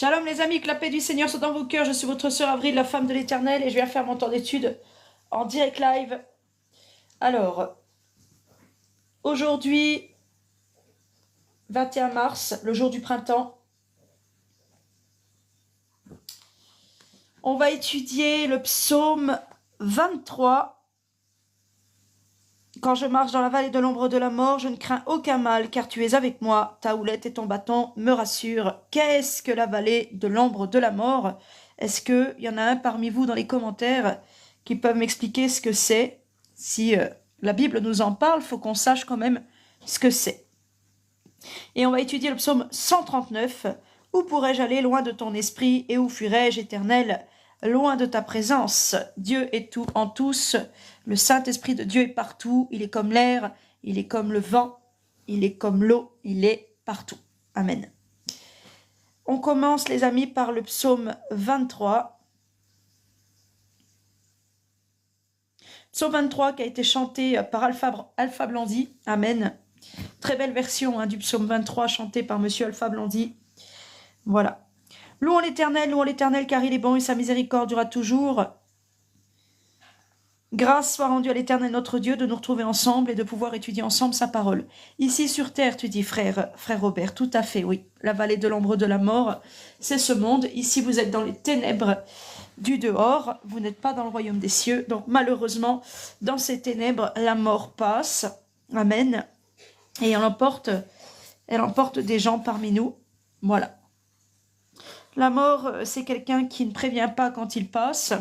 Shalom les amis, que la paix du Seigneur soit dans vos cœurs. Je suis votre sœur Avril, la femme de l'Éternel, et je viens faire mon temps d'étude en direct live. Alors, aujourd'hui, 21 mars, le jour du printemps, on va étudier le psaume 23. Quand je marche dans la vallée de l'ombre de la mort, je ne crains aucun mal, car tu es avec moi. Ta houlette et ton bâton me rassurent. Qu'est-ce que la vallée de l'ombre de la mort? Est-ce qu'il y en a un parmi vous dans les commentaires qui peuvent m'expliquer ce que c'est? Si la Bible nous en parle, il faut qu'on sache quand même ce que c'est. Et on va étudier le psaume 139. Où pourrais-je aller loin de ton esprit, et où fuirais-je, Éternel, loin de ta présence? Dieu est tout en tous. Le Saint-Esprit de Dieu est partout. Il est comme l'air, il est comme le vent, il est comme l'eau, il est partout. Amen. On commence, les amis, par le psaume 23. Psaume 23 qui a été chanté par Alpha Blondy. Amen. Très belle version du psaume 23 chanté par monsieur Alpha Blondy. Voilà. Louons l'Éternel, car il est bon et sa miséricorde durera toujours. Grâce soit rendue à l'Éternel notre Dieu de nous retrouver ensemble et de pouvoir étudier ensemble sa parole. Ici sur terre, tu dis frère Robert, tout à fait, oui. La vallée de l'ombre de la mort, c'est ce monde. Ici, vous êtes dans les ténèbres du dehors, vous n'êtes pas dans le royaume des cieux. Donc malheureusement, dans ces ténèbres, la mort passe. Amen. Et elle emporte des gens parmi nous. Voilà. La mort, c'est quelqu'un qui ne prévient pas quand il passe.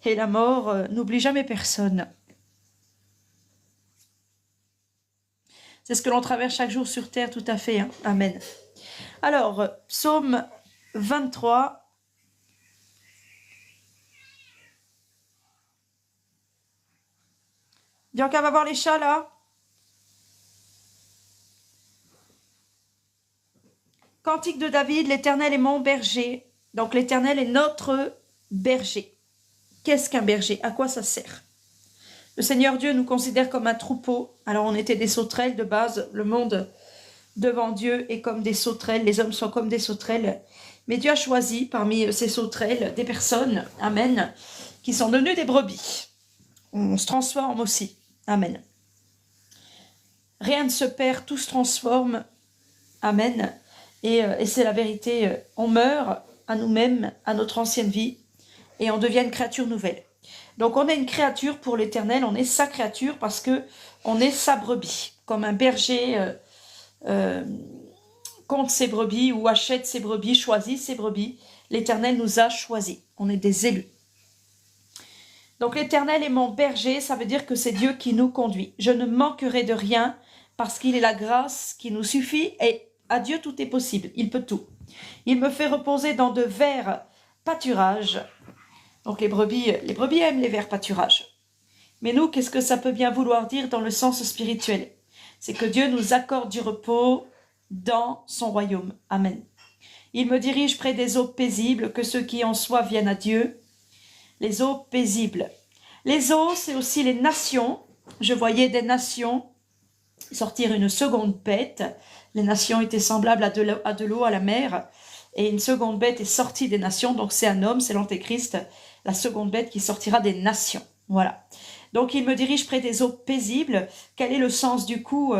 Et la mort n'oublie jamais personne. C'est ce que l'on traverse chaque jour sur terre, tout à fait. Hein. Amen. Alors, psaume 23. Bianca va voir les chats, là. Cantique de David, l'Éternel est mon berger. Donc, l'Éternel est notre berger. Qu'est-ce qu'un berger? À quoi ça sert? Le Seigneur Dieu nous considère comme un troupeau. Alors on était des sauterelles de base. Le monde devant Dieu est comme des sauterelles. Les hommes sont comme des sauterelles. Mais Dieu a choisi parmi ces sauterelles des personnes, amen, qui sont devenues des brebis. On se transforme aussi, amen. Rien ne se perd, tout se transforme, amen. Et c'est la vérité. On meurt à nous-mêmes, à notre ancienne vie, et on devient une créature nouvelle. Donc on est une créature pour l'Éternel, on est sa créature parce que on est sa brebis. Comme un berger compte ses brebis ou achète ses brebis, choisit ses brebis, l'Éternel nous a choisis. On est des élus. Donc l'Éternel est mon berger, ça veut dire que c'est Dieu qui nous conduit. Je ne manquerai de rien parce qu'il est la grâce qui nous suffit et à Dieu tout est possible, il peut tout. Il me fait reposer dans de verts pâturages. Donc les brebis aiment les verts pâturages. Mais nous, qu'est-ce que ça peut bien vouloir dire dans le sens spirituel? C'est que Dieu nous accorde du repos dans son royaume. Amen. Il me dirige près des eaux paisibles, que ceux qui en soient viennent à Dieu. Les eaux paisibles. Les eaux, c'est aussi les nations. Je voyais des nations sortir une seconde bête. Les nations étaient semblables à de l'eau, à la mer. Et une seconde bête est sortie des nations. Donc c'est un homme, c'est l'Antéchrist. La seconde bête qui sortira des nations. Voilà. Donc il me dirige près des eaux paisibles. Quel est le sens du coup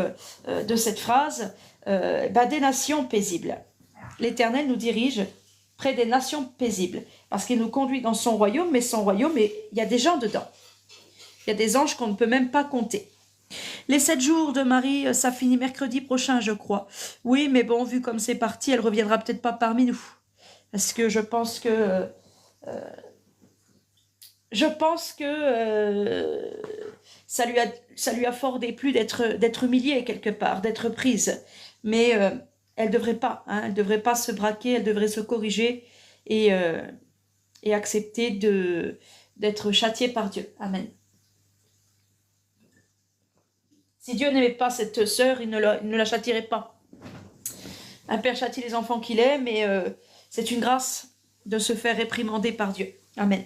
de cette phrase? Des nations paisibles. L'Éternel nous dirige près des nations paisibles. Parce qu'il nous conduit dans son royaume, mais son royaume, il y a des gens dedans. Il y a des anges qu'on ne peut même pas compter. Les 7 jours de Marie, ça finit mercredi prochain, je crois. Oui, mais bon, vu comme c'est parti, elle reviendra peut-être pas parmi nous. Parce que je pense que... ça lui a fort déplu d'être humiliée quelque part, d'être prise. Mais elle devrait pas, elle devrait pas se braquer, elle devrait se corriger et accepter d'être châtiée par Dieu. Amen. Si Dieu n'aimait pas cette sœur, il ne la châtierait pas. Un père châtie les enfants qu'il aime, mais c'est une grâce de se faire réprimander par Dieu. Amen.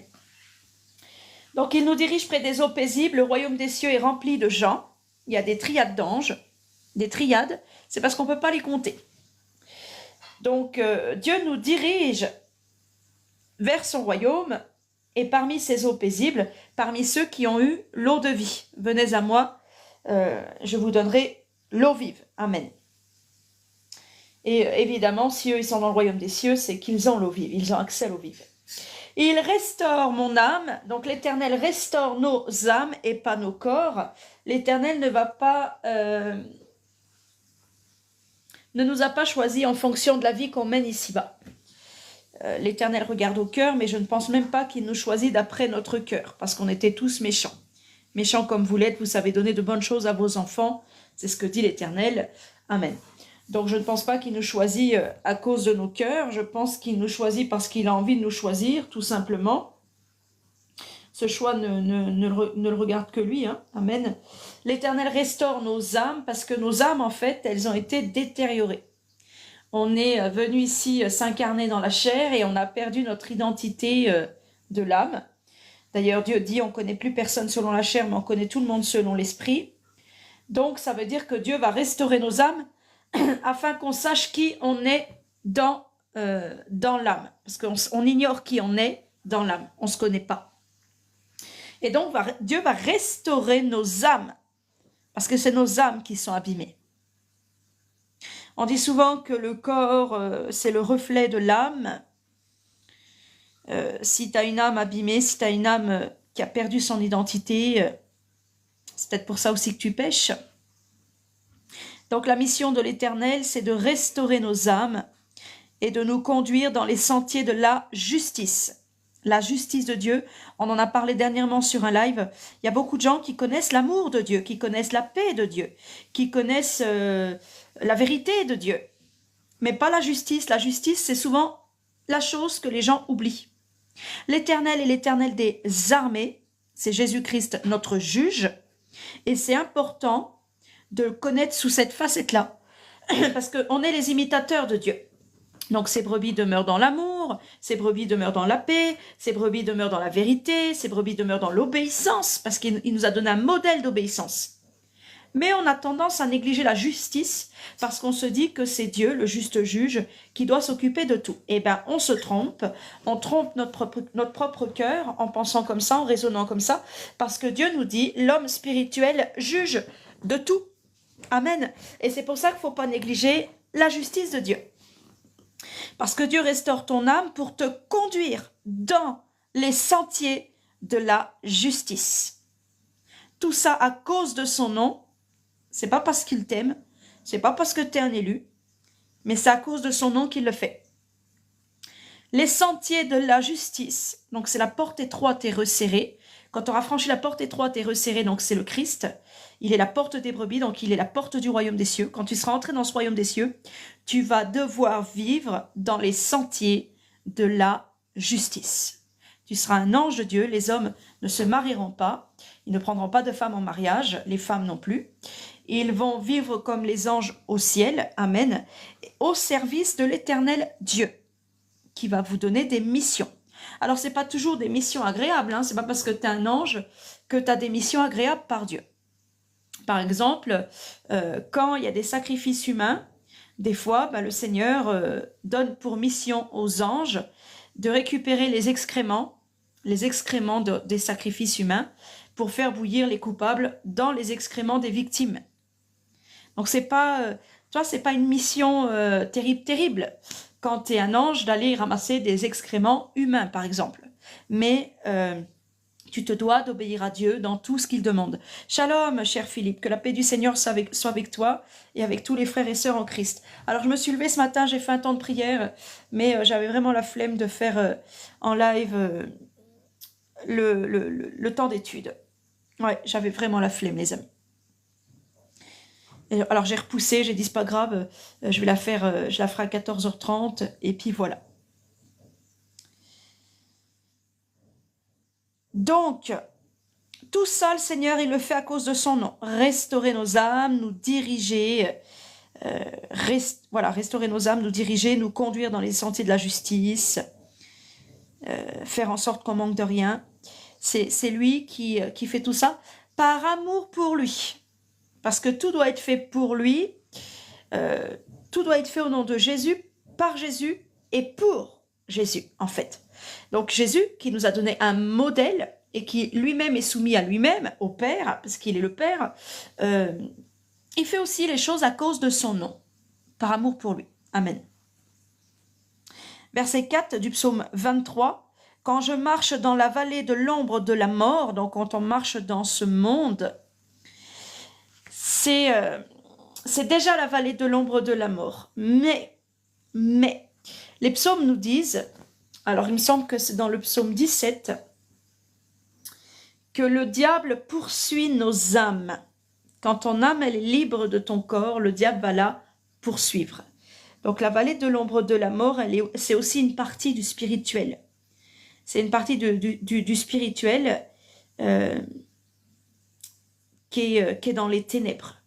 Donc il nous dirige près des eaux paisibles, le royaume des cieux est rempli de gens, il y a des triades d'anges, des triades, c'est parce qu'on ne peut pas les compter. Donc, Dieu nous dirige vers son royaume et parmi ces eaux paisibles, parmi ceux qui ont eu l'eau de vie. Venez à moi, je vous donnerai l'eau vive. Amen. Et évidemment, si eux, ils sont dans le royaume des cieux, c'est qu'ils ont l'eau vive, ils ont accès à l'eau vive. Il restaure mon âme, donc l'Éternel restaure nos âmes et pas nos corps. L'Éternel ne nous a pas choisis en fonction de la vie qu'on mène ici-bas. L'Éternel regarde au cœur, mais je ne pense même pas qu'il nous choisit d'après notre cœur, parce qu'on était tous méchants. Méchants comme vous l'êtes, vous savez donner de bonnes choses à vos enfants, c'est ce que dit l'Éternel. Amen. Donc je ne pense pas qu'il nous choisit à cause de nos cœurs, je pense qu'il nous choisit parce qu'il a envie de nous choisir, tout simplement. Ce choix ne le regarde que lui. Hein. Amen. L'Éternel restaure nos âmes, parce que nos âmes, en fait, elles ont été détériorées. On est venu ici s'incarner dans la chair et on a perdu notre identité de l'âme. D'ailleurs, Dieu dit, on ne connaît plus personne selon la chair, mais on connaît tout le monde selon l'esprit. Donc, ça veut dire que Dieu va restaurer nos âmes afin qu'on sache qui on est dans l'âme. Parce qu'on ignore qui on est dans l'âme, on ne se connaît pas. Et donc, Dieu va restaurer nos âmes, parce que c'est nos âmes qui sont abîmées. On dit souvent que le corps, c'est le reflet de l'âme. Si tu as une âme abîmée, si tu as une âme qui a perdu son identité, c'est peut-être pour ça aussi que tu pêches. Donc la mission de l'Éternel, c'est de restaurer nos âmes et de nous conduire dans les sentiers de la justice. La justice de Dieu, on en a parlé dernièrement sur un live. Il y a beaucoup de gens qui connaissent l'amour de Dieu, qui connaissent la paix de Dieu, qui connaissent la vérité de Dieu. Mais pas la justice. La justice, c'est souvent la chose que les gens oublient. L'Éternel est l'Éternel des armées, c'est Jésus-Christ notre juge, et c'est important de le connaître sous cette facette-là, parce qu'on est les imitateurs de Dieu. Donc ces brebis demeurent dans l'amour, ces brebis demeurent dans la paix, ces brebis demeurent dans la vérité, ces brebis demeurent dans l'obéissance, parce qu'il nous a donné un modèle d'obéissance. Mais on a tendance à négliger la justice, parce qu'on se dit que c'est Dieu, le juste juge, qui doit s'occuper de tout. Eh bien, on se trompe, on trompe notre propre cœur en pensant comme ça, en raisonnant comme ça, parce que Dieu nous dit, l'homme spirituel juge de tout. Amen. Et c'est pour ça qu'il ne faut pas négliger la justice de Dieu. Parce que Dieu restaure ton âme pour te conduire dans les sentiers de la justice. Tout ça à cause de son nom. C'est pas parce qu'il t'aime, c'est pas parce que tu es un élu, mais c'est à cause de son nom qu'il le fait. Les sentiers de la justice, donc c'est la porte étroite et resserrée. Quand on aura franchi la porte étroite et resserrée, donc c'est le Christ. Il est la porte des brebis, donc il est la porte du royaume des cieux. Quand tu seras entré dans ce royaume des cieux, tu vas devoir vivre dans les sentiers de la justice. Tu seras un ange de Dieu, les hommes ne se marieront pas, ils ne prendront pas de femmes en mariage, les femmes non plus. Ils vont vivre comme les anges au ciel, amen, au service de l'Éternel Dieu, qui va vous donner des missions. Alors, ce n'est pas toujours des missions agréables, hein, ce n'est pas parce que tu es un ange que tu as des missions agréables par Dieu. Par exemple, quand il y a des sacrifices humains, des fois, le Seigneur donne pour mission aux anges de récupérer les excréments des sacrifices humains pour faire bouillir les coupables dans les excréments des victimes. Donc, c'est pas une mission terrible quand tu es un ange d'aller ramasser des excréments humains, par exemple. Mais tu te dois d'obéir à Dieu dans tout ce qu'il demande. Shalom, cher Philippe, que la paix du Seigneur soit avec toi et avec tous les frères et sœurs en Christ. Alors, je me suis levée ce matin, j'ai fait un temps de prière, mais j'avais vraiment la flemme de faire en live le temps d'étude. Ouais, j'avais vraiment la flemme, les amis. Alors j'ai repoussé, j'ai dit c'est pas grave, je la ferai à 14h30 et puis voilà. Donc, tout ça, le Seigneur, il le fait à cause de son nom. Restaurer nos âmes, nous diriger, restaurer nos âmes, nous diriger, nous conduire dans les sentiers de la justice, faire en sorte qu'on manque de rien. C'est lui qui fait tout ça par amour pour lui. Parce que tout doit être fait pour lui, tout doit être fait au nom de Jésus, par Jésus et pour Jésus, en fait. Donc Jésus qui nous a donné un modèle et qui lui-même est soumis à lui-même, au Père, parce qu'il est le Père, il fait aussi les choses à cause de son nom, par amour pour lui. Amen. Verset 4 du psaume 23. « Quand je marche dans la vallée de l'ombre de la mort », donc quand on marche dans ce monde, c'est déjà la vallée de l'ombre de la mort. Mais, les psaumes nous disent, alors il me semble que c'est dans le psaume 17, que le diable poursuit nos âmes. Quand ton âme elle est libre de ton corps, le diable va la poursuivre. Donc la vallée de l'ombre de la mort, c'est aussi une partie du spirituel. C'est une partie du spirituel qui est dans les ténèbres.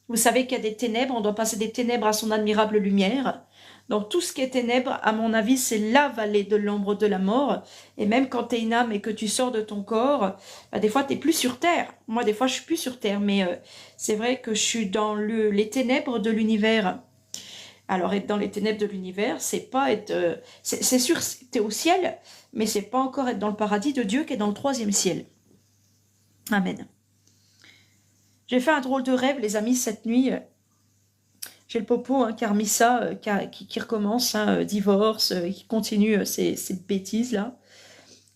Vous savez qu'il y a des ténèbres, on doit passer des ténèbres à son admirable lumière. Donc tout ce qui est ténèbres, à mon avis, c'est la vallée de l'ombre de la mort. Et même quand tu es une âme et que tu sors de ton corps, bah, des fois tu n'es plus sur terre. Moi, des fois, je suis plus sur terre, mais c'est vrai que je suis dans les ténèbres de l'univers. Alors, être dans les ténèbres de l'univers, c'est pas être... c'est sûr, tu es au ciel, mais c'est pas encore être dans le paradis de Dieu qui est dans le 3e ciel. Amen. J'ai fait un drôle de rêve, les amis, cette nuit. J'ai le popo hein, qui a remis ça, qui recommence, hein, divorce, qui continue ces bêtises-là.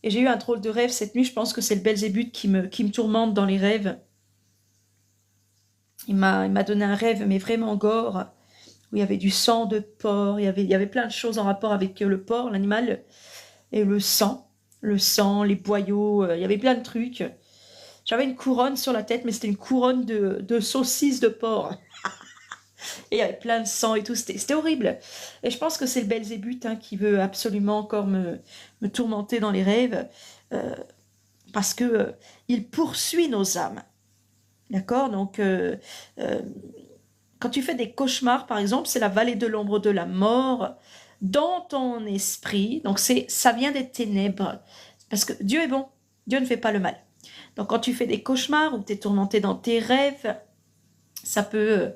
Et j'ai eu un drôle de rêve cette nuit, je pense que c'est le Belzébuth qui me tourmente dans les rêves. Il m'a donné un rêve, mais vraiment gore, où il y avait du sang de porc, il y avait plein de choses en rapport avec le porc, l'animal, et le sang, les boyaux, il y avait plein de trucs. J'avais une couronne sur la tête, mais c'était une couronne de saucisses de porc. Et il y avait plein de sang et tout, c'était horrible. Et je pense que c'est le Belzébuth hein, qui veut absolument encore me tourmenter dans les rêves, parce que il poursuit nos âmes. D'accord? Donc, quand tu fais des cauchemars, par exemple, c'est la vallée de l'ombre de la mort dans ton esprit. Donc, ça vient des ténèbres. Parce que Dieu est bon. Dieu ne fait pas le mal. Donc, quand tu fais des cauchemars ou que tu es tourmenté dans tes rêves, ça peut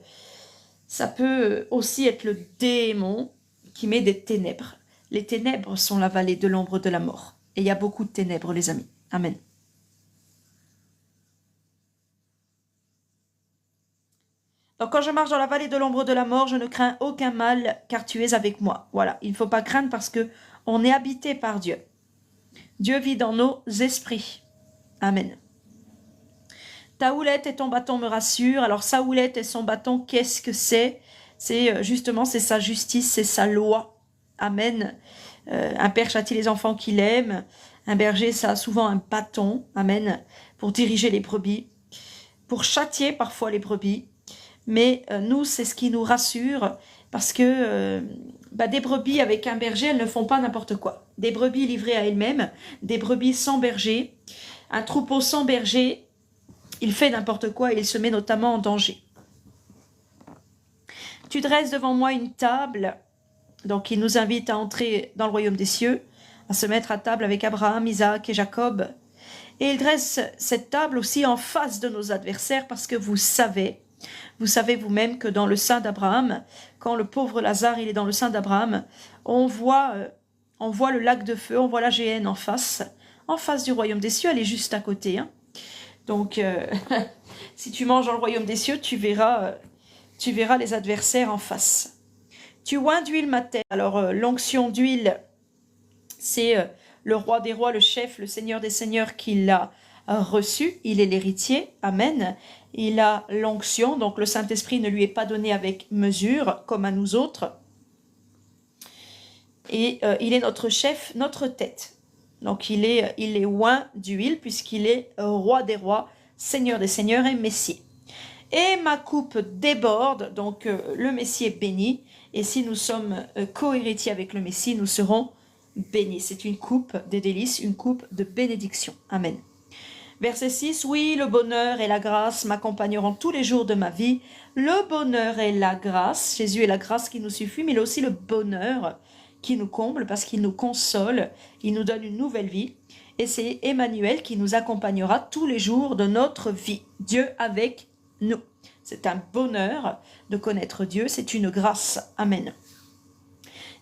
aussi être le démon qui met des ténèbres. Les ténèbres sont la vallée de l'ombre de la mort. Et il y a beaucoup de ténèbres, les amis. Amen. Donc quand je marche dans la vallée de l'ombre de la mort, je ne crains aucun mal, car tu es avec moi. Voilà, il ne faut pas craindre parce que on est habité par Dieu. Dieu vit dans nos esprits. Amen. Ta houlette et ton bâton me rassurent. Alors sa houlette et son bâton, qu'est-ce que c'est? C'est justement, c'est sa justice, c'est sa loi. Amen. Un père châtie les enfants qu'il aime. Un berger, ça a souvent un bâton. Amen. Pour diriger les brebis. Pour châtier parfois les brebis. Mais nous, c'est ce qui nous rassure. Parce que des brebis avec un berger, elles ne font pas n'importe quoi. Des brebis livrées à elles-mêmes. Des brebis sans berger. Un troupeau sans berger, il fait n'importe quoi et il se met notamment en danger. Tu dresses devant moi une table, donc il nous invite à entrer dans le royaume des cieux, à se mettre à table avec Abraham, Isaac et Jacob. Et il dresse cette table aussi en face de nos adversaires parce que vous savez vous-même que dans le sein d'Abraham, quand le pauvre Lazare il est dans le sein d'Abraham, on voit le lac de feu, on voit la géhenne en face du royaume des cieux, elle est juste à côté. Hein. Donc, si tu manges dans le royaume des cieux, tu verras les adversaires en face. Tu oins d'huile ma tête. Alors, l'onction d'huile, c'est le roi des rois, le chef, le seigneur des seigneurs qui l'a reçu. Il est l'héritier. Amen. Il a l'onction, donc le Saint-Esprit ne lui est pas donné avec mesure, comme à nous autres. Et il est notre chef, notre tête. Donc il est oint d'huile puisqu'il est roi des rois, seigneur des seigneurs et messie. Et ma coupe déborde, donc le messie est béni. Et si nous sommes co-héritiers avec le messie, nous serons bénis. C'est une coupe des délices, une coupe de bénédiction. Amen. Verset 6, oui, le bonheur et la grâce m'accompagneront tous les jours de ma vie. Le bonheur et la grâce, Jésus est la grâce qui nous suffit, mais il est aussi le bonheur qui nous comble parce qu'il nous console, il nous donne une nouvelle vie. Et c'est Emmanuel qui nous accompagnera tous les jours de notre vie. Dieu avec nous. C'est un bonheur de connaître Dieu, c'est une grâce. Amen.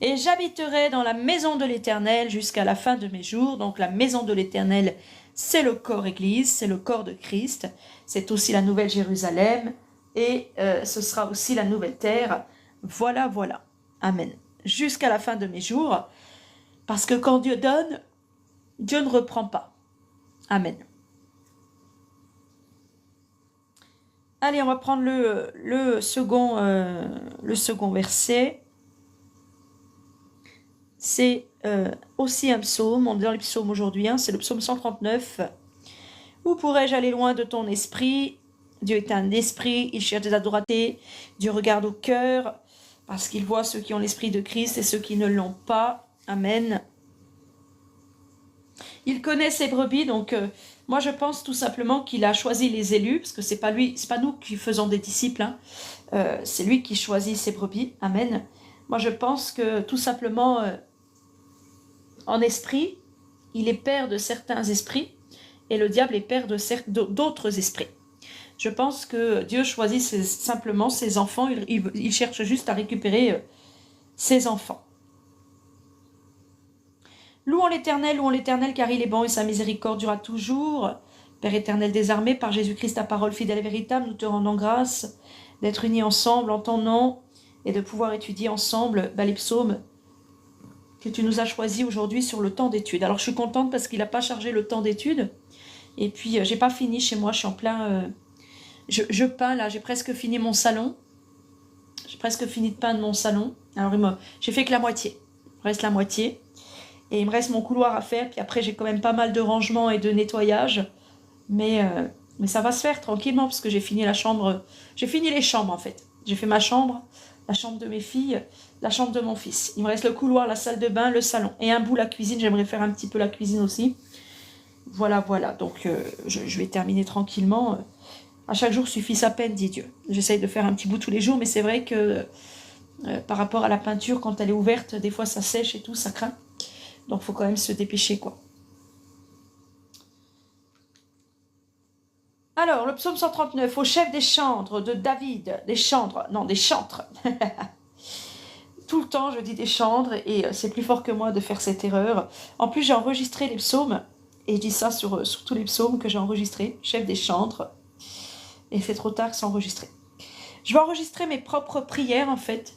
Et j'habiterai dans la maison de l'Éternel jusqu'à la fin de mes jours. Donc la maison de l'Éternel, c'est le corps Église, c'est le corps de Christ. C'est aussi la nouvelle Jérusalem et ce sera aussi la nouvelle terre. Voilà, voilà. Amen. Jusqu'à la fin de mes jours. Parce que quand Dieu donne, Dieu ne reprend pas. Amen. Allez, on va prendre le second verset. C'est aussi un psaume, on est dans les psaumes aujourd'hui, hein, c'est le psaume 139. Où pourrais-je aller loin de ton esprit? Dieu est un esprit, il cherche des adoratés. Dieu regarde au cœur, parce qu'il voit ceux qui ont l'esprit de Christ et ceux qui ne l'ont pas. Amen. Il connaît ses brebis, donc moi je pense tout simplement qu'il a choisi les élus, parce que c'est pas nous qui faisons des disciples, hein. C'est lui qui choisit ses brebis. Amen. Moi je pense que tout simplement, en esprit, il est père de certains esprits, et le diable est père d'autres esprits. Je pense que Dieu choisit simplement ses enfants, il cherche juste à récupérer ses enfants. Louons l'Éternel, car il est bon et sa miséricorde durera toujours. Père éternel des armées, par Jésus-Christ, ta parole fidèle et véritable, nous te rendons grâce d'être unis ensemble en ton nom et de pouvoir étudier ensemble les psaumes que tu nous as choisis aujourd'hui sur le temps d'étude. Alors je suis contente parce qu'il n'a pas chargé le temps d'étude. Et puis j'ai pas fini chez moi, je suis en plein... je peins là, j'ai presque fini mon salon. J'ai presque fini de peindre mon salon. Alors j'ai fait que la moitié. Il me reste la moitié. Et il me reste mon couloir à faire. Puis après j'ai quand même pas mal de rangement et de nettoyage. Mais ça va se faire tranquillement parce que j'ai fini la chambre. J'ai fini les chambres en fait. J'ai fait ma chambre, la chambre de mes filles, la chambre de mon fils. Il me reste le couloir, la salle de bain, le salon. Et un bout la cuisine. J'aimerais faire un petit peu la cuisine aussi. Voilà, voilà. Donc je vais terminer tranquillement. À chaque jour suffit sa peine, dit Dieu. J'essaye de faire un petit bout tous les jours, mais c'est vrai que par rapport à la peinture, quand elle est ouverte, des fois ça sèche et tout, ça craint. Donc il faut quand même se dépêcher, quoi. Alors, le psaume 139, au chef des chantres de David, des chantres. Tout le temps, je dis des chantres et c'est plus fort que moi de faire cette erreur. En plus, j'ai enregistré les psaumes et je dis ça sur tous les psaumes que j'ai enregistrés, chef des chantres. Et c'est trop tard, c'est enregistré. Je vais enregistrer mes propres prières, en fait.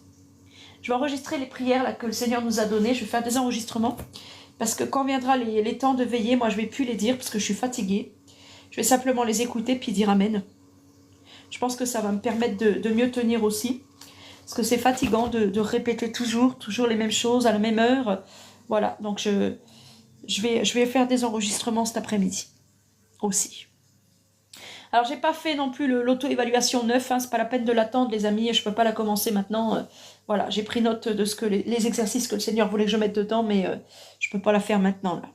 Je vais enregistrer les prières là, que le Seigneur nous a données. Je vais faire des enregistrements. Parce que quand viendra les temps de veiller, moi, je ne vais plus les dire parce que je suis fatiguée. Je vais simplement les écouter puis dire Amen. Je pense que ça va me permettre de mieux tenir aussi. Parce que c'est fatigant de répéter toujours les mêmes choses à la même heure. Voilà, donc je vais faire des enregistrements cet après-midi aussi. Alors, j'ai pas fait non plus l'auto-évaluation 9, hein, c'est pas la peine de l'attendre, les amis, je peux pas la commencer maintenant. Voilà, j'ai pris note de ce que les exercices que le Seigneur voulait que je mette dedans, mais je peux pas la faire maintenant, là.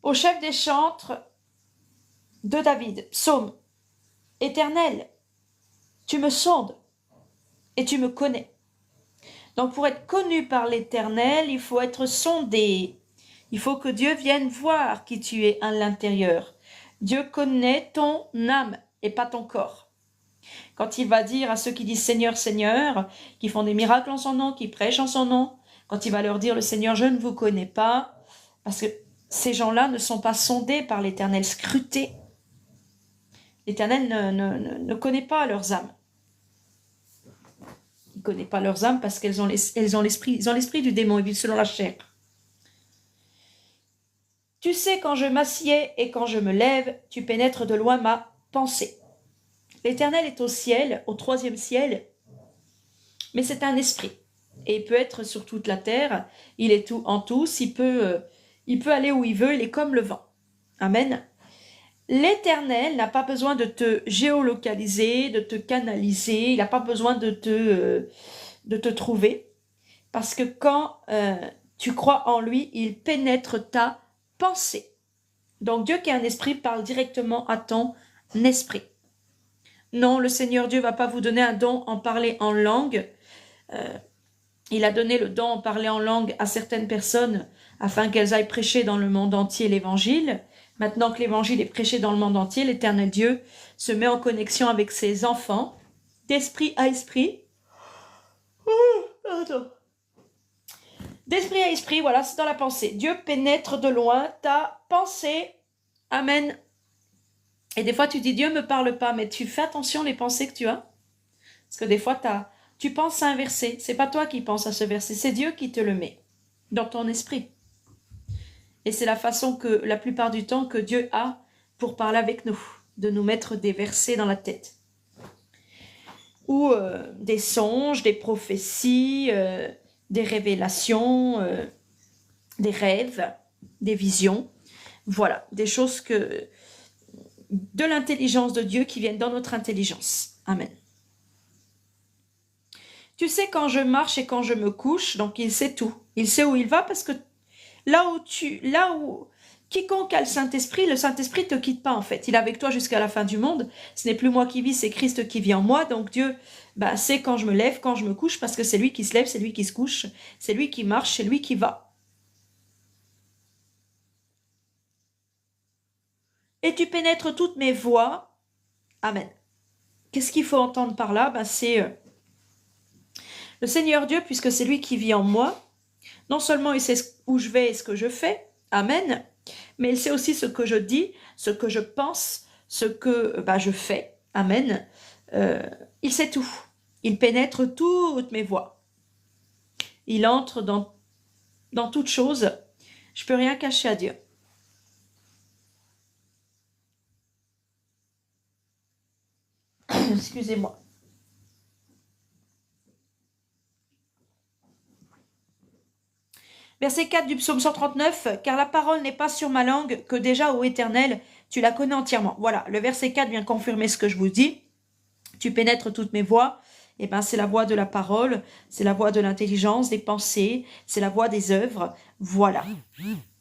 Au chef des chantres de David, psaume. Éternel, tu me sondes et tu me connais. Donc, pour être connu par l'Éternel, il faut être sondé. Il faut que Dieu vienne voir qui tu es à l'intérieur. Dieu connaît ton âme et pas ton corps. Quand il va dire à ceux qui disent Seigneur, Seigneur, qui font des miracles en son nom, qui prêchent en son nom, quand il va leur dire le Seigneur, je ne vous connais pas, parce que ces gens-là ne sont pas sondés par l'Éternel, scrutés. L'Éternel ne connaît pas leurs âmes. Il ne connaît pas leurs âmes parce qu'elles ont l'esprit du démon, ils vivent selon la chair. Tu sais quand je m'assieds et quand je me lève, tu pénètres de loin ma pensée. L'Éternel est au ciel, au 3e ciel, mais c'est un esprit. Et il peut être sur toute la terre, il est tout en tous, il peut aller où il veut, il est comme le vent. Amen. L'Éternel n'a pas besoin de te géolocaliser, de te canaliser, il n'a pas besoin de te trouver, parce que quand tu crois en lui, il pénètre ta pensée. Donc Dieu qui est un esprit parle directement à ton esprit. Non, le Seigneur Dieu ne va pas vous donner un don en parler en langue. Il a donné le don en parler en langue à certaines personnes afin qu'elles aillent prêcher dans le monde entier l'évangile. Maintenant que l'évangile est prêché dans le monde entier, l'Éternel Dieu se met en connexion avec ses enfants, d'esprit à esprit. Pardon. D'esprit à esprit, voilà, c'est dans la pensée. Dieu pénètre de loin ta pensée. Amen. Et des fois, tu dis, Dieu ne me parle pas, mais tu fais attention les pensées que tu as. Parce que des fois, tu penses à un verset. C'est pas toi qui penses à ce verset, c'est Dieu qui te le met dans ton esprit. Et c'est la façon que, la plupart du temps, que Dieu a pour parler avec nous, de nous mettre des versets dans la tête. Ou des songes, des prophéties, des révélations, des rêves, des visions. Voilà, des choses de l'intelligence de Dieu qui viennent dans notre intelligence. Amen. Tu sais quand je marche et quand je me couche, donc il sait tout. Il sait où il va parce que là où quiconque a le Saint-Esprit te quitte pas en fait. Il est avec toi jusqu'à la fin du monde. Ce n'est plus moi qui vis, c'est Christ qui vit en moi. Donc Dieu sait quand je me lève, quand je me couche, parce que c'est lui qui se lève, c'est lui qui se couche, c'est lui qui marche, c'est lui qui va. Et tu pénètres toutes mes voies. Amen. Qu'est-ce qu'il faut entendre par là? C'est le Seigneur Dieu, puisque c'est lui qui vit en moi. Non seulement il sait où je vais et ce que je fais. Amen. Mais il sait aussi ce que je dis, ce que je pense, ce que je fais. Amen. Il sait tout. Il pénètre toutes mes voies. Il entre dans toutes choses. Je ne peux rien cacher à Dieu. Excusez-moi. Verset 4 du psaume 139, « Car la parole n'est pas sur ma langue, que déjà, ô Éternel, tu la connais entièrement. » Voilà, le verset 4 vient confirmer ce que je vous dis. Tu pénètres toutes mes voies. Eh ben, c'est la voix de la parole, c'est la voix de l'intelligence, des pensées, c'est la voix des œuvres. Voilà.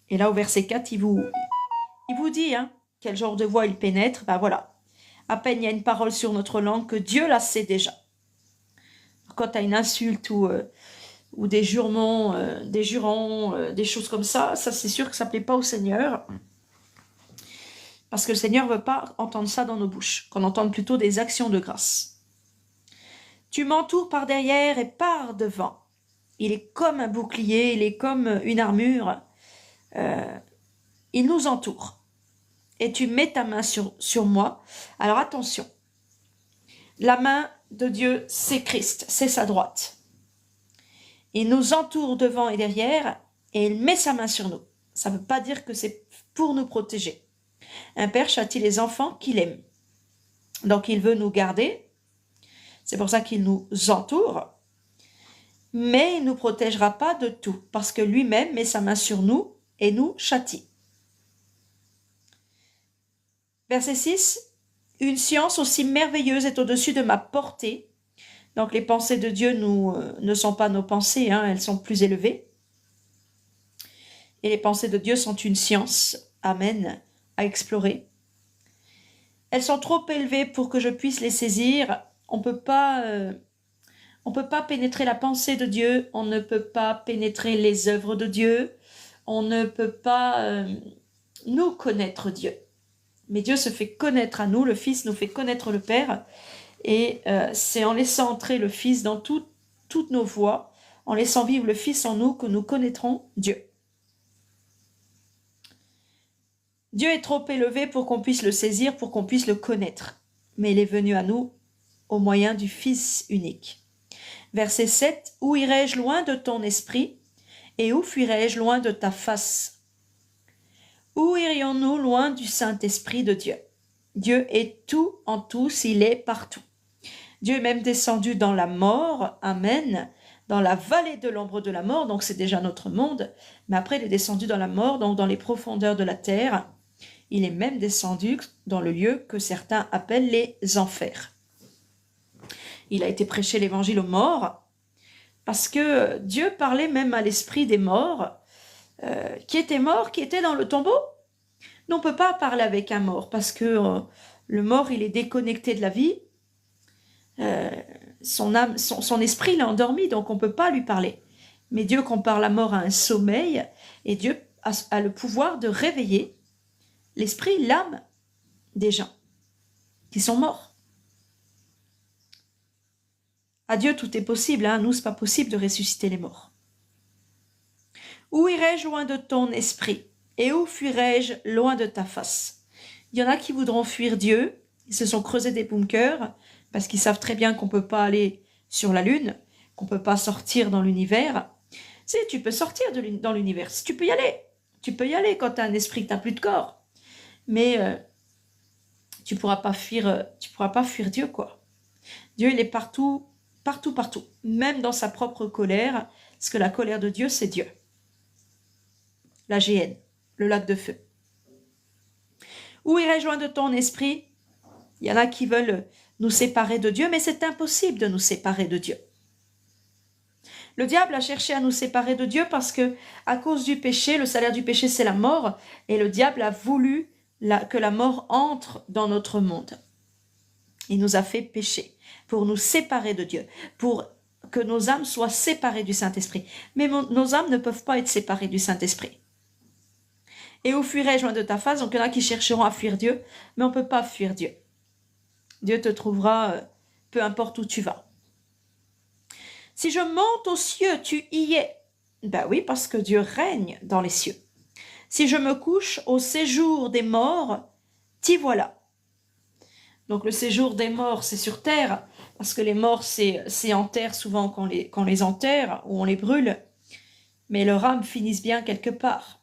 Et là, au verset 4, il vous dit quel genre de voix il pénètre. Ben voilà. À peine il y a une parole sur notre langue que Dieu la sait déjà. Quand tu as une insulte ou des jurements, des jurons, des choses comme ça c'est sûr que ça ne plaît pas au Seigneur. Parce que le Seigneur ne veut pas entendre ça dans nos bouches, qu'on entende plutôt des actions de grâce. Tu m'entoures par derrière et par devant. Il est comme un bouclier, il est comme une armure. Il nous entoure. Et tu mets ta main sur moi. Alors attention, la main de Dieu, c'est Christ, c'est sa droite. Il nous entoure devant et derrière et il met sa main sur nous. Ça ne veut pas dire que c'est pour nous protéger. Un père châtie les enfants qu'il aime. Donc il veut nous garder. C'est pour ça qu'il nous entoure. Mais il ne nous protégera pas de tout, parce que lui-même met sa main sur nous et nous châtie. Verset 6. Une science aussi merveilleuse est au-dessus de ma portée. Donc les pensées de Dieu ne sont pas nos pensées, elles sont plus élevées. Et les pensées de Dieu sont une science, amen, à explorer. Elles sont trop élevées pour que je puisse les saisir. On ne peut pas pénétrer la pensée de Dieu, on ne peut pas pénétrer les œuvres de Dieu, on ne peut pas nous connaître Dieu. Mais Dieu se fait connaître à nous, le Fils nous fait connaître le Père, et c'est en laissant entrer le Fils dans toutes nos voies, en laissant vivre le Fils en nous, que nous connaîtrons Dieu. Dieu est trop élevé pour qu'on puisse le saisir, pour qu'on puisse le connaître, mais il est venu à nous au moyen du Fils unique. Verset 7, « Où irai-je loin de ton esprit, et où fuirai-je loin de ta face? Où irions-nous loin du Saint-Esprit de Dieu? Dieu est tout en tous, il est partout. Dieu est même descendu dans la mort, amen, dans la vallée de l'ombre de la mort, donc c'est déjà notre monde, mais après il est descendu dans la mort, donc dans les profondeurs de la terre. Il est même descendu dans le lieu que certains appellent les enfers. Il a été prêché l'évangile aux morts, parce que Dieu parlait même à l'esprit des morts, qui étaient morts, qui étaient dans le tombeau. On ne peut pas parler avec un mort, parce que le mort, il est déconnecté de la vie, son âme, son esprit, il est endormi, donc on ne peut pas lui parler. Mais Dieu compare la mort à un sommeil, et Dieu a le pouvoir de réveiller l'esprit, l'âme des gens qui sont morts. À Dieu, tout est possible. Hein. Nous, ce n'est pas possible de ressusciter les morts. Où irai-je loin de ton esprit? Et où fuirai-je loin de ta face? Il y en a qui voudront fuir Dieu. Ils se sont creusés des bunkers parce qu'ils savent très bien qu'on ne peut pas aller sur la Lune, qu'on ne peut pas sortir dans l'univers. Si, tu peux sortir dans l'univers. Si tu peux y aller. Tu peux y aller quand tu as un esprit, que tu n'as plus de corps. Mais tu pourras pas fuir Dieu, quoi. Dieu, il est partout, partout, partout. Même dans sa propre colère. Parce que la colère de Dieu, c'est Dieu. La géhenne, le lac de feu. Où irai-je loin de ton esprit? Il y en a qui veulent nous séparer de Dieu, mais c'est impossible de nous séparer de Dieu. Le diable a cherché à nous séparer de Dieu parce que, à cause du péché, le salaire du péché, c'est la mort, et le diable a voulu que la mort entre dans notre monde. Il nous a fait pécher pour nous séparer de Dieu, pour que nos âmes soient séparées du Saint-Esprit. Mais nos âmes ne peuvent pas être séparées du Saint-Esprit. Et où fuirai-je loin de ta face? Donc il y en a qui chercheront à fuir Dieu, mais on ne peut pas fuir Dieu. Dieu te trouvera peu importe où tu vas. Si je monte aux cieux, tu y es. Ben oui, parce que Dieu règne dans les cieux. Si je me couche au séjour des morts, t'y voilà. Donc le séjour des morts, c'est sur terre, parce que les morts, c'est en terre souvent qu'on les enterre ou on les brûle, mais leur âme finissent bien quelque part.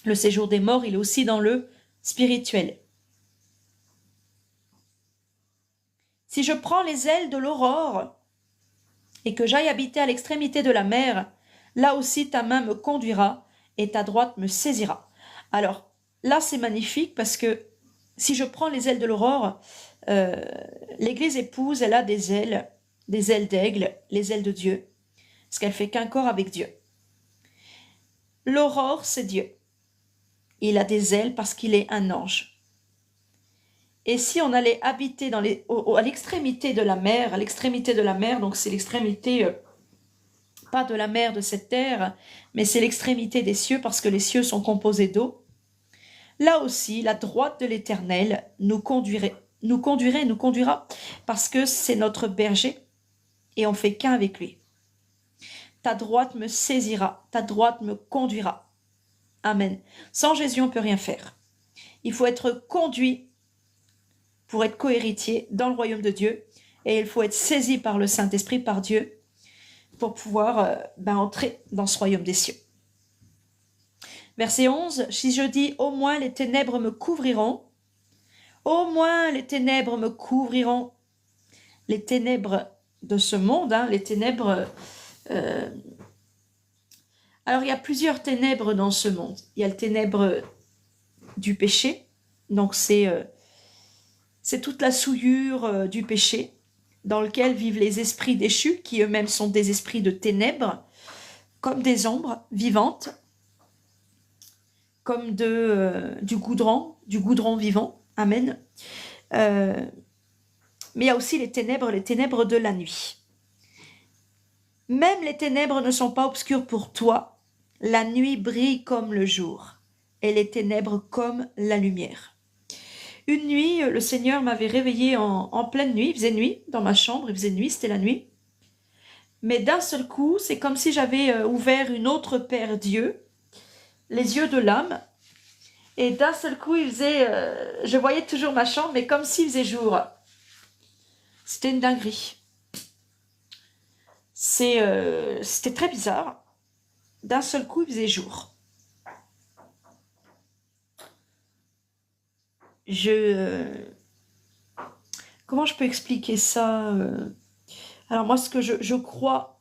Le séjour des morts, il est aussi dans le spirituel. Si je prends les ailes de l'aurore et que j'aille habiter à l'extrémité de la mer, là aussi ta main me conduira et ta droite me saisira. Alors là, c'est magnifique parce que si je prends les ailes de l'aurore, l'Église épouse, elle a des ailes d'aigle, les ailes de Dieu, parce qu'elle fait qu'un corps avec Dieu. L'aurore, c'est Dieu. Il a des ailes parce qu'il est un ange. Et si on allait habiter à l'extrémité de la mer, donc c'est l'extrémité, pas de la mer de cette terre, mais c'est l'extrémité des cieux, parce que les cieux sont composés d'eau, là aussi, la droite de l'Éternel nous conduira, parce que c'est notre berger, et on fait qu'un avec lui. Ta droite me saisira, ta droite me conduira. Amen. Sans Jésus, on ne peut rien faire. Il faut être conduit pour être cohéritier dans le royaume de Dieu, et il faut être saisi par le Saint-Esprit, par Dieu, pour pouvoir entrer dans ce royaume des cieux. Verset 11, si je dis « Au moins les ténèbres me couvriront », au moins les ténèbres me couvriront, les ténèbres de ce monde, hein, les ténèbres... Alors, il y a plusieurs ténèbres dans ce monde. Il y a le ténèbre du péché, donc c'est toute la souillure du péché, dans lequel vivent les esprits déchus, qui eux-mêmes sont des esprits de ténèbres, comme des ombres vivantes, comme du goudron vivant. Amen. Mais il y a aussi les ténèbres de la nuit. Même les ténèbres ne sont pas obscures pour toi. La nuit brille comme le jour, et les ténèbres comme la lumière. Une nuit, le Seigneur m'avait réveillée en pleine nuit. Il faisait nuit dans ma chambre, il faisait nuit, c'était la nuit. Mais d'un seul coup, c'est comme si j'avais ouvert une autre paire d'yeux, les yeux de l'âme. Et d'un seul coup, je voyais toujours ma chambre, mais comme s'il faisait jour. C'était une dinguerie. C'était très bizarre. D'un seul coup, il faisait jour. Comment je peux expliquer ça? Alors moi, ce que je crois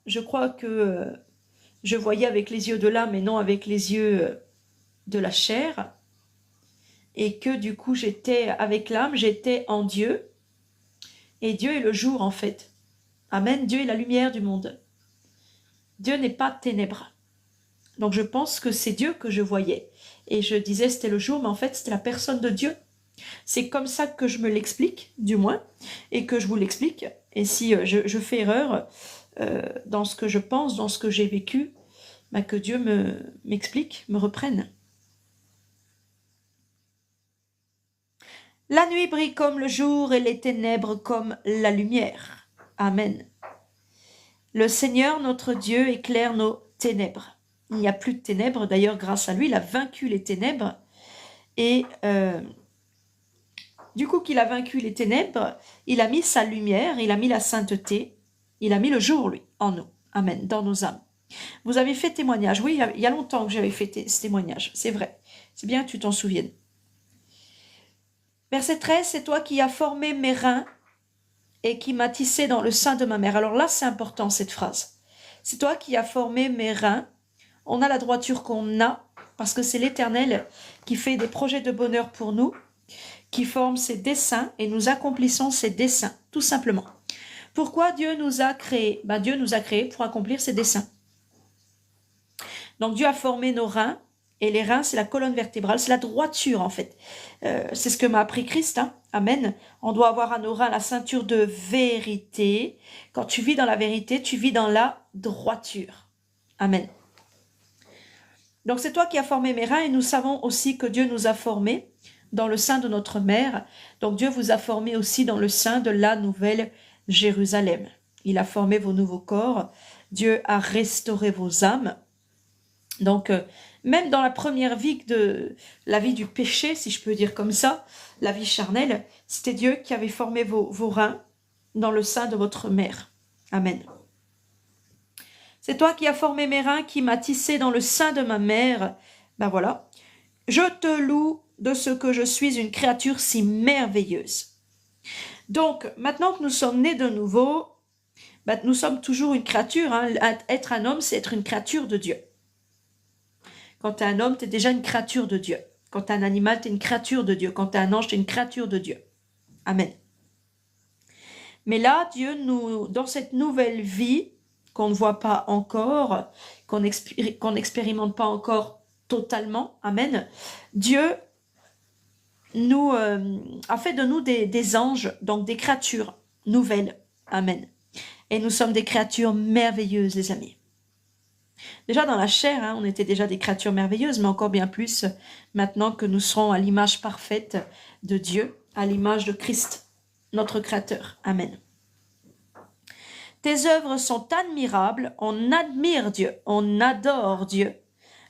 que je voyais avec les yeux de l'âme et non avec les yeux de la chair. Et que du coup, j'étais avec l'âme, j'étais en Dieu. Et Dieu est le jour, en fait. Amen. Dieu est la lumière du monde. Dieu n'est pas ténèbres. Donc je pense que c'est Dieu que je voyais. Et je disais c'était le jour, mais en fait c'était la personne de Dieu. C'est comme ça que je me l'explique, du moins, et que je vous l'explique. Et si je fais erreur dans ce que je pense, dans ce que j'ai vécu, que Dieu m'explique, me reprenne. La nuit brille comme le jour et les ténèbres comme la lumière. Amen. Le Seigneur, notre Dieu, éclaire nos ténèbres. Il n'y a plus de ténèbres. D'ailleurs, grâce à lui, il a vaincu les ténèbres. Et du coup qu'il a vaincu les ténèbres, il a mis sa lumière, il a mis la sainteté, il a mis le jour, lui, en nous. Amen, dans nos âmes. Vous avez fait témoignage. Oui, il y a longtemps que j'avais fait ce témoignage. C'est vrai. C'est bien que tu t'en souviennes. Verset 13, c'est toi qui as formé mes reins et qui m'as tissé dans le sein de ma mère. Alors là, c'est important cette phrase. C'est toi qui as formé mes reins. On a la droiture qu'on a parce que c'est l'Éternel qui fait des projets de bonheur pour nous, qui forme ses desseins et nous accomplissons ses desseins, tout simplement. Pourquoi Dieu nous a créés? Dieu nous a créés pour accomplir ses desseins. Donc Dieu a formé nos reins, et les reins, c'est la colonne vertébrale, c'est la droiture en fait. C'est ce que m'a appris Christ, hein. Amen. On doit avoir à nos reins la ceinture de vérité. Quand tu vis dans la vérité, tu vis dans la droiture. Amen. Donc c'est toi qui as formé mes reins, et nous savons aussi que Dieu nous a formés dans le sein de notre mère. Donc Dieu vous a formé aussi dans le sein de la nouvelle Jérusalem. Il a formé vos nouveaux corps. Dieu a restauré vos âmes. Donc, même dans la première vie de la vie du péché, si je peux dire comme ça, la vie charnelle, c'était Dieu qui avait formé vos reins dans le sein de votre mère. Amen. C'est toi qui as formé mes reins, qui m'as tissé dans le sein de ma mère. Ben voilà. Je te loue de ce que je suis une créature si merveilleuse. Donc, maintenant que nous sommes nés de nouveau, nous sommes toujours une créature. Hein. Être un homme, c'est être une créature de Dieu. Quand tu es un homme, tu es déjà une créature de Dieu. Quand tu es un animal, tu es une créature de Dieu. Quand tu es un ange, tu es une créature de Dieu. Amen. Mais là, Dieu nous, dans cette nouvelle vie, qu'on ne voit pas encore, qu'on n'expérimente pas encore totalement, amen, Dieu nous a fait de nous des anges, donc des créatures nouvelles, amen. Et nous sommes des créatures merveilleuses, les amis. Déjà dans la chair, hein, on était déjà des créatures merveilleuses, mais encore bien plus maintenant que nous serons à l'image parfaite de Dieu, à l'image de Christ, notre Créateur. Amen. Tes œuvres sont admirables, on admire Dieu, on adore Dieu,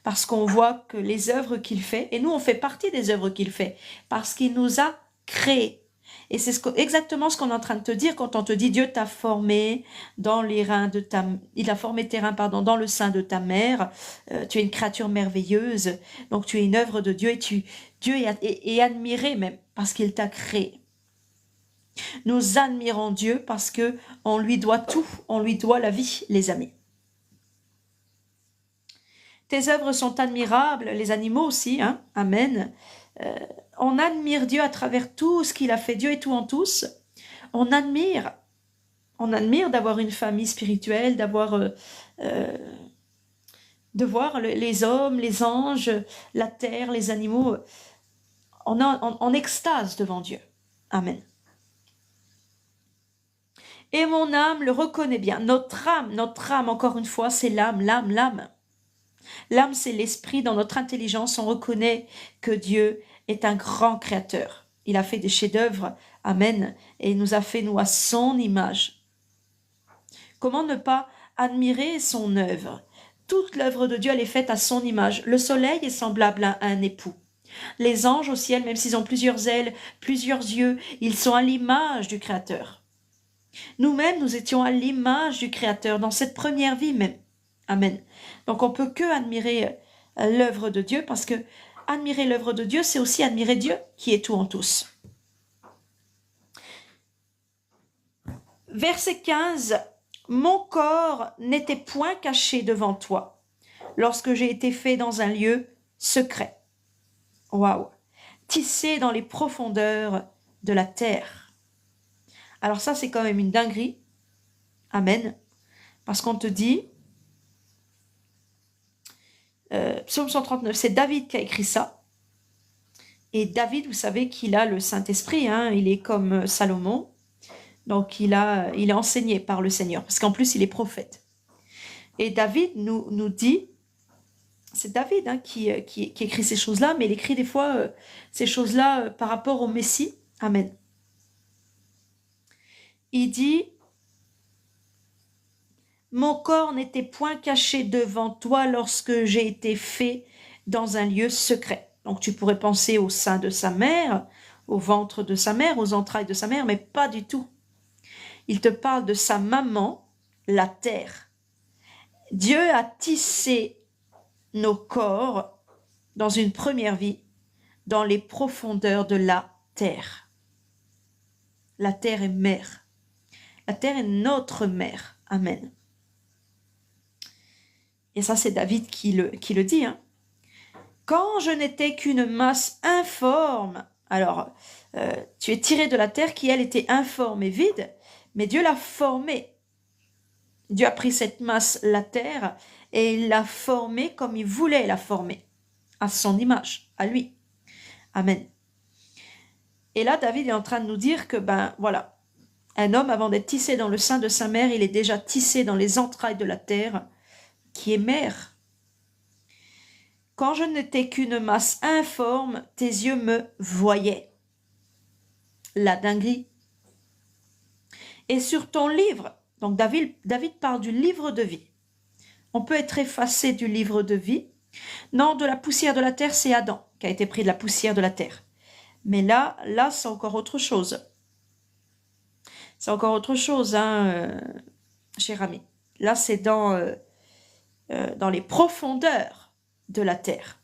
parce qu'on voit que les œuvres qu'il fait, et nous on fait partie des œuvres qu'il fait, parce qu'il nous a créés. Et c'est exactement ce qu'on est en train de te dire quand on te dit Dieu t'a formé dans les reins de il a formé tes reins, dans le sein de ta mère. Tu es une créature merveilleuse, donc tu es une œuvre de Dieu et Dieu est admiré même parce qu'il t'a créé. Nous admirons Dieu parce que on lui doit tout, on lui doit la vie, les amis. Tes œuvres sont admirables, les animaux aussi, hein, amen. On admire Dieu à travers tout ce qu'il a fait. Dieu est tout en tous. On admire d'avoir une famille spirituelle, de voir les hommes, les anges, la terre, les animaux. On est en extase devant Dieu. Amen. Et mon âme le reconnaît bien. Notre âme, encore une fois, c'est l'âme. L'âme, c'est l'esprit. Dans notre intelligence, on reconnaît que Dieu est un grand créateur. Il a fait des chefs-d'œuvre, amen, et il nous a fait, nous, à son image. Comment ne pas admirer son œuvre? Toute l'œuvre de Dieu, elle est faite à son image. Le soleil est semblable à un époux. Les anges au ciel, même s'ils ont plusieurs ailes, plusieurs yeux, ils sont à l'image du Créateur. Nous-mêmes, nous étions à l'image du Créateur, dans cette première vie même. Amen. Donc on peut que admirer l'œuvre de Dieu, parce que admirer l'œuvre de Dieu, c'est aussi admirer Dieu qui est tout en tous. Verset 15. Mon corps n'était point caché devant toi, lorsque j'ai été fait dans un lieu secret. Waouh! Tissé dans les profondeurs de la terre. Alors ça, c'est quand même une dinguerie. Amen. Parce qu'on te dit, Psaume 139, c'est David qui a écrit ça. Et David, vous savez qu'il a le Saint-Esprit, hein, il est comme Salomon. Donc il est enseigné par le Seigneur, parce qu'en plus il est prophète. Et David nous dit, c'est David, hein, qui écrit ces choses-là, mais il écrit des fois ces choses-là par rapport au Messie. Amen. Il dit, mon corps n'était point caché devant toi lorsque j'ai été fait dans un lieu secret. Donc tu pourrais penser au sein de sa mère, au ventre de sa mère, aux entrailles de sa mère, mais pas du tout. Il te parle de sa maman, la terre. Dieu a tissé nos corps dans une première vie, dans les profondeurs de la terre. La terre est mère. La terre est notre mère. Amen. Et ça, c'est David qui le dit. Hein. Quand je n'étais qu'une masse informe, alors tu es tiré de la terre qui, elle, était informe et vide, mais Dieu l'a formée. Dieu a pris cette masse, la terre, et il l'a formée comme il voulait la former, à son image, à lui. Amen. Et là, David est en train de nous dire que, voilà, un homme, avant d'être tissé dans le sein de sa mère, il est déjà tissé dans les entrailles de la terre, qui est mère. Quand je n'étais qu'une masse informe, tes yeux me voyaient. La dinguerie. Et sur ton livre, donc David parle du livre de vie. On peut être effacé du livre de vie. Non, de la poussière de la terre, c'est Adam qui a été pris de la poussière de la terre. Mais là c'est encore autre chose. C'est encore autre chose, hein, cher ami. Là, c'est dans les profondeurs de la terre.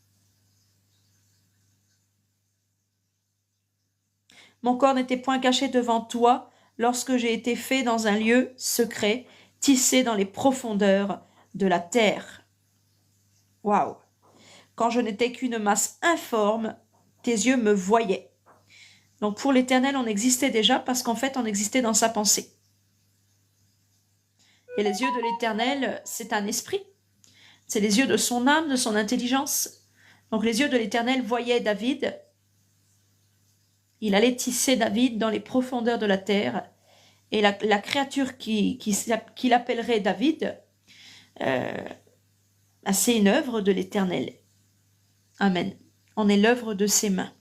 Mon corps n'était point caché devant toi lorsque j'ai été fait dans un lieu secret, tissé dans les profondeurs de la terre. Waouh! Quand je n'étais qu'une masse informe, tes yeux me voyaient. Donc pour l'Éternel, on existait déjà parce qu'en fait, on existait dans sa pensée. Et les yeux de l'Éternel, c'est un esprit. C'est les yeux de son âme, de son intelligence. Donc les yeux de l'Éternel voyaient David. Il allait tisser David dans les profondeurs de la terre. Et la créature qu'il appellerait David, c'est une œuvre de l'Éternel. Amen. On est l'œuvre de ses mains.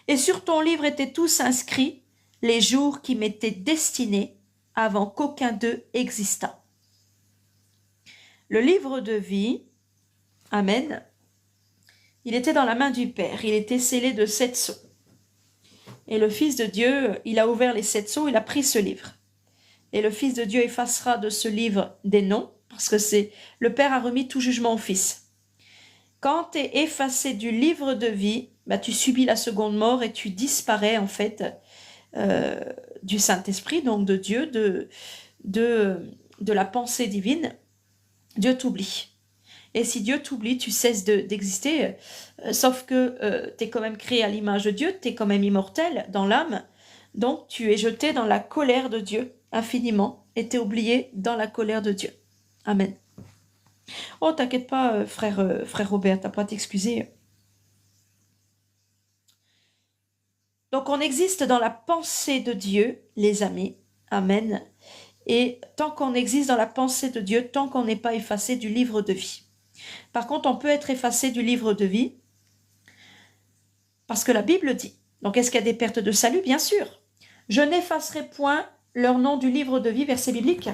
Et sur ton livre étaient tous inscrits les jours qui m'étaient destinés avant qu'aucun d'eux existât. Le livre de vie, Amen, il était dans la main du Père, il était scellé de 7 sceaux. Et le Fils de Dieu, il a ouvert les 7 sceaux, il a pris ce livre. Et le Fils de Dieu effacera de ce livre des noms, parce que le Père a remis tout jugement au Fils. Quand tu es effacé du livre de vie, tu subis la seconde mort et tu disparais en fait du Saint-Esprit, donc de Dieu, de la pensée divine. Dieu t'oublie. Et si Dieu t'oublie, tu cesses d'exister, sauf que tu es quand même créé à l'image de Dieu, tu es quand même immortel dans l'âme, donc tu es jeté dans la colère de Dieu infiniment et tu es oublié dans la colère de Dieu. Amen. Oh, t'inquiète pas, frère Robert, t'as pas à t'excuser. Donc on existe dans la pensée de Dieu, les amis. Amen. Et tant qu'on existe dans la pensée de Dieu, tant qu'on n'est pas effacé du livre de vie. Par contre, on peut être effacé du livre de vie parce que la Bible dit. Donc est-ce qu'il y a des pertes de salut? Bien sûr. Je n'effacerai point leur nom du livre de vie, verset biblique.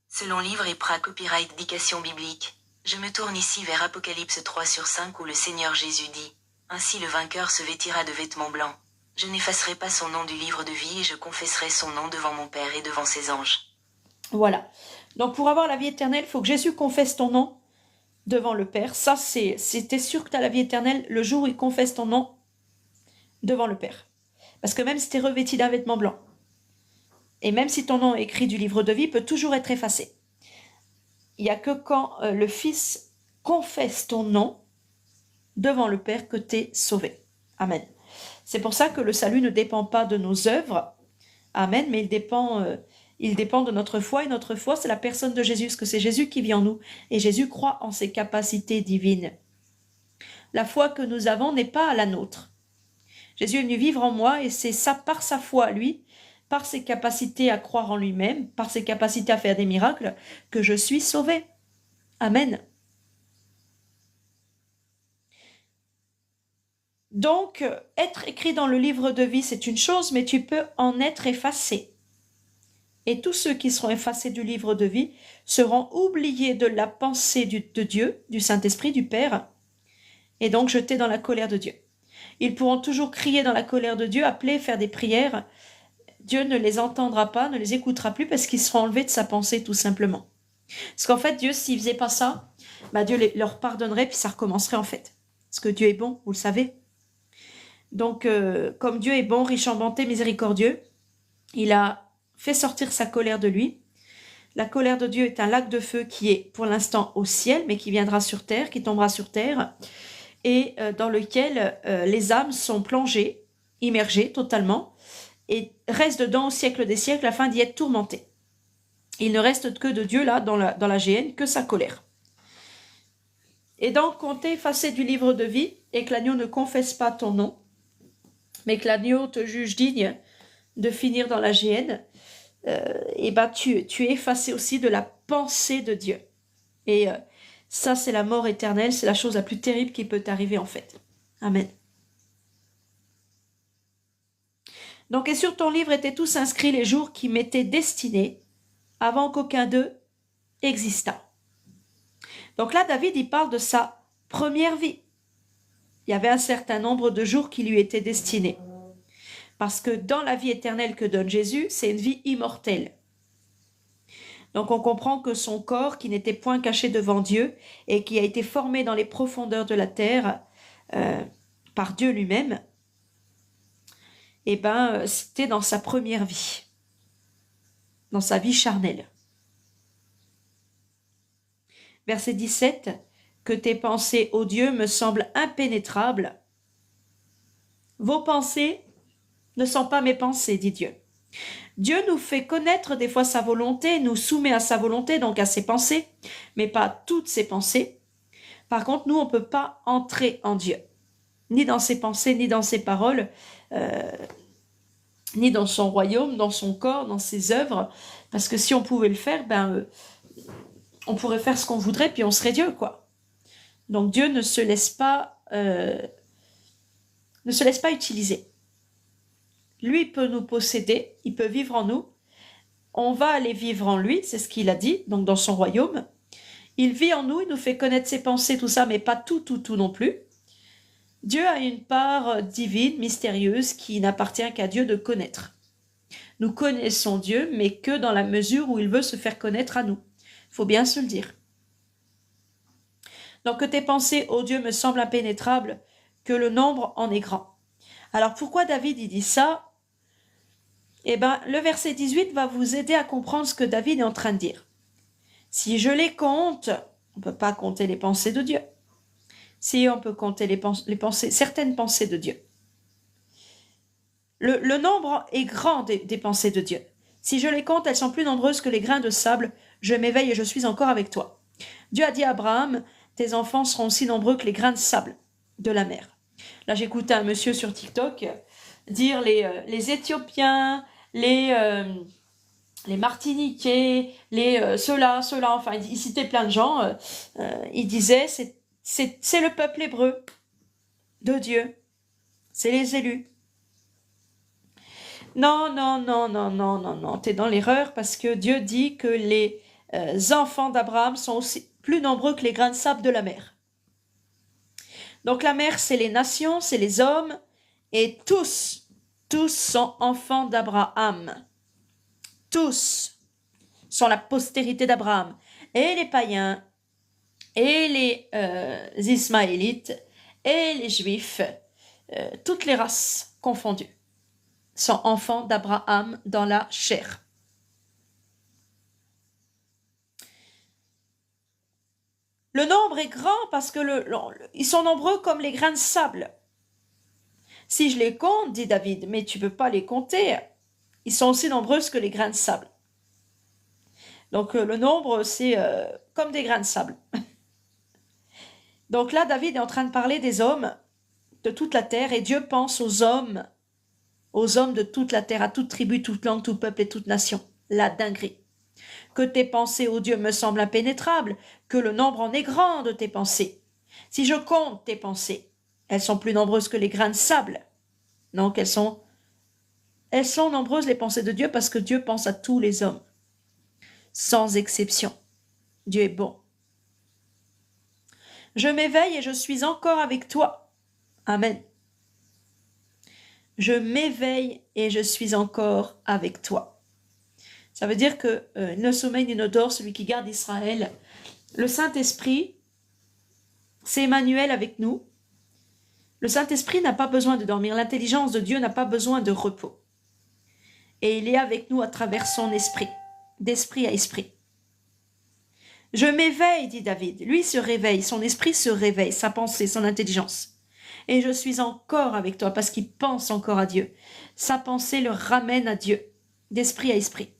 Selon livre EPRA copyright Dication biblique, je me tourne ici vers Apocalypse 3/5 où le Seigneur Jésus dit « Ainsi le vainqueur se vêtira de vêtements blancs. Je n'effacerai pas son nom du livre de vie et je confesserai son nom devant mon Père et devant ses anges. » Voilà. Donc pour avoir la vie éternelle, il faut que Jésus confesse ton nom devant le Père. Ça, t'es sûr que tu as la vie éternelle le jour où il confesse ton nom devant le Père. Parce que même si tu es revêtu d'un vêtement blanc, et même si ton nom est écrit du livre de vie, peut toujours être effacé. Il n'y a que quand le Fils confesse ton nom devant le Père que tu es sauvé. Amen. C'est pour ça que le salut ne dépend pas de nos œuvres. Amen. Mais il dépend de notre foi. Et notre foi, c'est la personne de Jésus. Parce que c'est Jésus qui vit en nous. Et Jésus croit en ses capacités divines. La foi que nous avons n'est pas la nôtre. Jésus est venu vivre en moi et c'est ça par sa foi, lui, par ses capacités à croire en lui-même, par ses capacités à faire des miracles, que je suis sauvé. Amen. Donc, être écrit dans le livre de vie, c'est une chose, mais tu peux en être effacé. Et tous ceux qui seront effacés du livre de vie seront oubliés de la pensée de Dieu, du Saint-Esprit, du Père, et donc jetés dans la colère de Dieu. Ils pourront toujours crier dans la colère de Dieu, appeler, faire des prières. Dieu ne les entendra pas, ne les écoutera plus parce qu'ils seront enlevés de sa pensée tout simplement. Parce qu'en fait, Dieu, s'il faisait pas ça, Dieu leur pardonnerait puis ça recommencerait en fait. Parce que Dieu est bon, vous le savez. Donc, comme Dieu est bon, riche en bonté, miséricordieux, il a fait sortir sa colère de lui. La colère de Dieu est un lac de feu qui est pour l'instant au ciel, mais qui viendra sur terre, qui tombera sur terre, et dans lequel les âmes sont plongées, immergées totalement, et restent dedans au siècle des siècles afin d'y être tourmentées. Il ne reste que de Dieu là, dans la géhenne, que sa colère. Et donc, quand tu es effacé du livre de vie, et que l'agneau ne confesse pas ton nom, mais que l'agneau te juge digne de finir dans la géhenne, tu es effacé aussi de la pensée de Dieu. Et ça, c'est la mort éternelle, c'est la chose la plus terrible qui peut t'arriver en fait. Amen. Donc, et sur ton livre étaient tous inscrits les jours qui m'étaient destinés avant qu'aucun d'eux existât. Donc là, David, il parle de sa première vie. Il y avait un certain nombre de jours qui lui étaient destinés. Parce que dans la vie éternelle que donne Jésus, c'est une vie immortelle. Donc on comprend que son corps, qui n'était point caché devant Dieu et qui a été formé dans les profondeurs de la terre par Dieu lui-même, c'était dans sa première vie, dans sa vie charnelle. Verset 17, que tes pensées, ô Dieu, me semblent impénétrables. Vos pensées ne sont pas mes pensées, dit Dieu. Dieu nous fait connaître des fois sa volonté, nous soumet à sa volonté, donc à ses pensées, mais pas toutes ses pensées. Par contre, nous, on ne peut pas entrer en Dieu, ni dans ses pensées, ni dans ses paroles, ni dans son royaume, dans son corps, dans ses œuvres, parce que si on pouvait le faire, on pourrait faire ce qu'on voudrait, puis on serait Dieu, quoi. Donc Dieu ne se laisse pas utiliser. Lui peut nous posséder, il peut vivre en nous. On va aller vivre en lui, c'est ce qu'il a dit, donc dans son royaume. Il vit en nous, il nous fait connaître ses pensées, tout ça, mais pas tout non plus. Dieu a une part divine, mystérieuse, qui n'appartient qu'à Dieu de connaître. Nous connaissons Dieu, mais que dans la mesure où il veut se faire connaître à nous. Il faut bien se le dire. Donc que tes pensées, ô Dieu, me semblent impénétrables, que le nombre en est grand. Alors pourquoi David il dit ça? Le verset 18 va vous aider à comprendre ce que David est en train de dire. Si je les compte, on ne peut pas compter les pensées de Dieu. Si on peut compter certaines pensées de Dieu. Le nombre est grand des pensées de Dieu. Si je les compte, elles sont plus nombreuses que les grains de sable. Je m'éveille et je suis encore avec toi. Dieu a dit à Abraham, tes enfants seront aussi nombreux que les grains de sable de la mer. Là, j'écoutais un monsieur sur TikTok dire les Éthiopiens, les Martiniquais, ceux-là, enfin, il citait plein de gens. Il disait, c'est le peuple hébreu de Dieu. C'est les élus. Non, t'es dans l'erreur parce que Dieu dit que les enfants d'Abraham sont aussi plus nombreux que les grains de sable de la mer. Donc la mer, c'est les nations, c'est les hommes, et tous sont enfants d'Abraham. Tous sont la postérité d'Abraham. Et les païens, et les Ismaélites, et les Juifs, toutes les races confondues, sont enfants d'Abraham dans la chair. Le nombre est grand parce que ils sont nombreux comme les grains de sable. Si je les compte, dit David, mais tu ne peux pas les compter, ils sont aussi nombreux que les grains de sable. Donc le nombre, c'est comme des grains de sable. Donc là, David est en train de parler des hommes de toute la terre et Dieu pense aux hommes de toute la terre, à toute tribu, toute langue, tout peuple et toute nation. La dinguerie. Que tes pensées, ô Dieu, me semblent impénétrables, que le nombre en est grand de tes pensées. Si je compte tes pensées, Elles sont plus nombreuses que les grains de sable. Donc elles sont nombreuses les pensées de Dieu parce que Dieu pense à tous les hommes, sans exception. Dieu est bon. Je m'éveille et je suis encore avec toi. Amen. Je m'éveille et je suis encore avec toi. Ça veut dire que ne sommeille ni ne dort celui qui garde Israël. Le Saint-Esprit, c'est Emmanuel avec nous. Le Saint-Esprit n'a pas besoin de dormir. L'intelligence de Dieu n'a pas besoin de repos. Et il est avec nous à travers son esprit, d'esprit à esprit. Je m'éveille, dit David. Lui se réveille, son esprit se réveille, sa pensée, son intelligence. Et je suis encore avec toi parce qu'il pense encore à Dieu. Sa pensée le ramène à Dieu, d'esprit à esprit.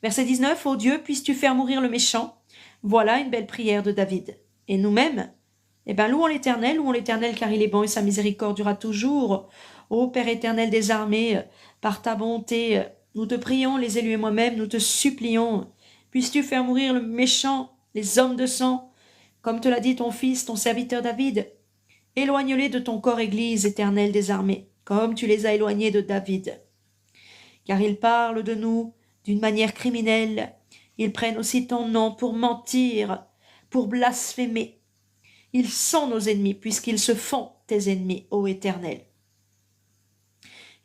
Verset 19, ô Dieu, puisses-tu faire mourir le méchant? Voilà une belle prière de David. Et nous-mêmes, louons l'Éternel car il est bon et sa miséricorde durera toujours. Ô Père éternel des armées, par ta bonté, nous te prions, les élus et moi-même, nous te supplions. Puisses-tu faire mourir le méchant, les hommes de sang, comme te l'a dit ton fils, ton serviteur David. Éloigne-les de ton corps, Église éternelle des armées, comme tu les as éloignés de David. Car ils parlent de nous d'une manière criminelle. Ils prennent aussi ton nom pour mentir, pour blasphémer. Ils sont nos ennemis, puisqu'ils se font tes ennemis, ô Éternel.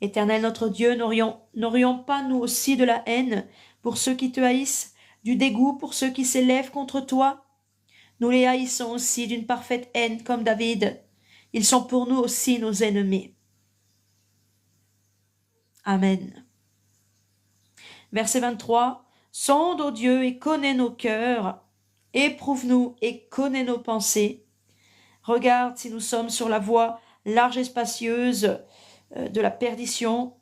Éternel notre Dieu, n'aurions pas nous aussi de la haine pour ceux qui te haïssent, du dégoût pour ceux qui s'élèvent contre toi? Nous les haïssons aussi d'une parfaite haine comme David. Ils sont pour nous aussi nos ennemis. Amen. Verset 23. Sonde, ô Dieu, et connais nos cœurs. Éprouve-nous et connais nos pensées. Regarde si nous sommes sur la voie large et spacieuse de la perdition.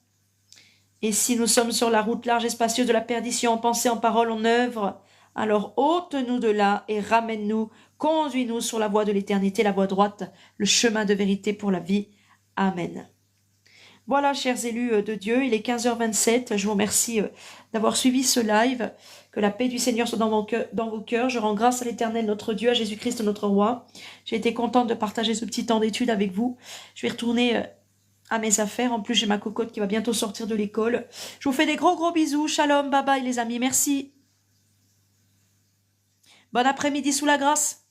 Et si nous sommes sur la route large et spacieuse de la perdition, en pensée, en parole, en œuvre, alors ôte-nous de là et ramène-nous, conduis-nous sur la voie de l'éternité, la voie droite, le chemin de vérité pour la vie. Amen. Voilà, chers élus de Dieu, il est 15h27. Je vous remercie d'avoir suivi ce live. Que la paix du Seigneur soit dans vos cœurs. Je rends grâce à l'Éternel, notre Dieu, à Jésus-Christ, notre Roi. J'ai été contente de partager ce petit temps d'étude avec vous. Je vais retourner à mes affaires. En plus, j'ai ma cocotte qui va bientôt sortir de l'école. Je vous fais des gros bisous. Shalom, bye bye les amis. Merci. Bon après-midi sous la grâce.